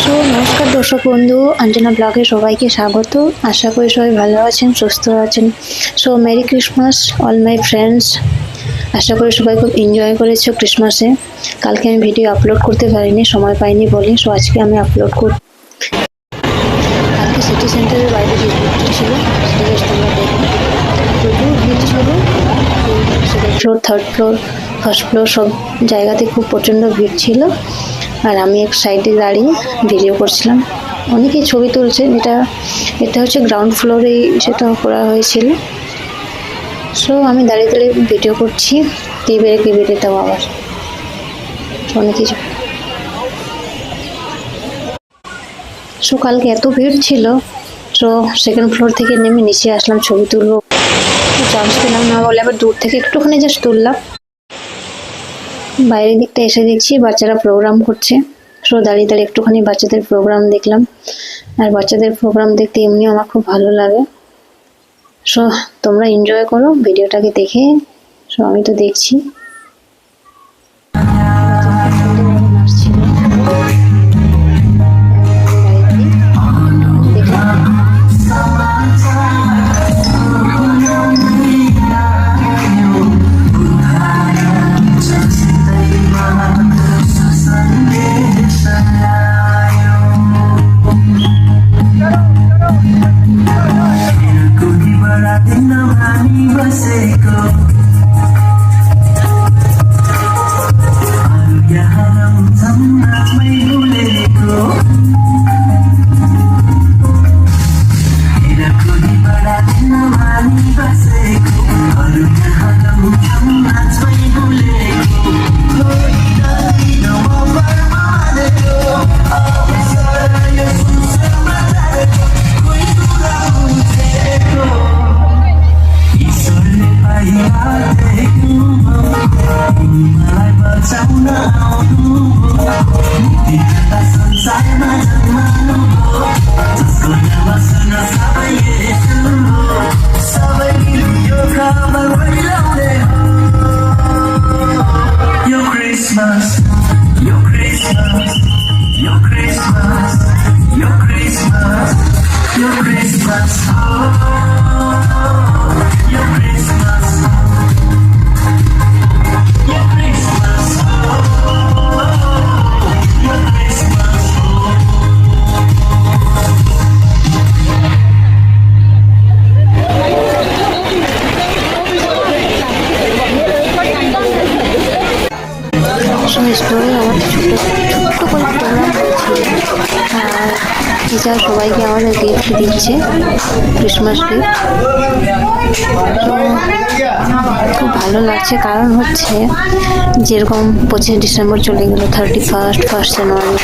So নমস্কার দর্শক বন্ধু, অঞ্জনা ব্লগে সবাইকে স্বাগত। আশা করি সবাই ভালো আছেন, সুস্থ আছেন। So merry Christmas all my friends. আশা করি সবাই খুব এনজয় করেছো ক্রিসমাসে। কালকে আমি ভিডিও আপলোড করতে পারিনি, সময় পাইনি বলে। সো আজকে আমি আপলোড করি। কালকে সিটি সেন্টারের বাইরে যে ভিড় ছিল সেটা তোমরা দেখো, প্রচুর ভিড় ছিল। Second floor, third floor, first floor সব জায়গাতে খুব প্রচণ্ড ভিড় ছিল। আর আমি এক সাইডে দাঁড়িয়ে ভিডিও করছিলাম। অনেকেই ছবি তুলছেন। এটা হচ্ছে গ্রাউন্ড ফ্লোরে সেটা করা হয়েছিল। সো আমি দাঁড়িয়ে দাঁড়িয়ে ভিডিও করছি। কে বেড়ে তাও আবার অনেক কিছু। সো কালকে এত ভিড় ছিল, সো সেকেন্ড ফ্লোর থেকে নেমে নিচে আসলাম ছবি তুলবো। চান্স পেলাম না বলে আবার দূর থেকে একটুখানি জাস্ট তুললাম। বাইরের দিকটা এসে দেখছি বাচ্চারা প্রোগ্রাম করছে। সো দাঁড়িয়ে দাঁড়িয়ে একটুখানি বাচ্চাদের প্রোগ্রাম দেখলাম। আর বাচ্চাদের প্রোগ্রাম দেখতে এমনিও আমার খুব ভালো লাগে। সো তোমরা এনজয় করো ভিডিওটাকে দেখে। সো আমি তো দেখছি। স্টোরে আমাদের ছোট্ট করে প্রোগ্রাম হয়েছিল। আর টিচার সবাইকে আমাদের গিফট দিচ্ছে, ক্রিসমাস গিফট। খুব ভালো লাগছে, কারণ হচ্ছে যেরকম 25 ডিসেম্বর চলে গেল, 31, 1 জানুয়ারি,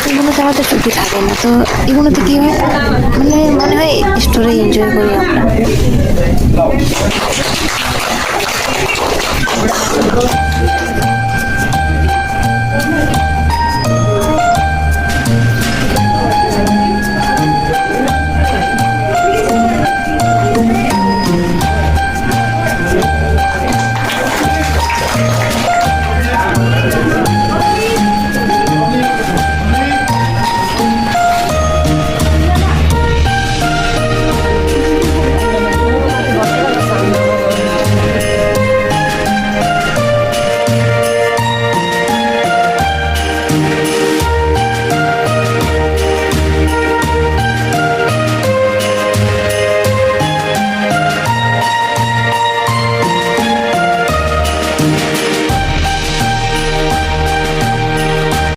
এগুলোতে আমাদের ছুটি থাকে না। তো এগুলোতে কি হয়, মনে হয় স্টোরে এনজয় করি আমরা।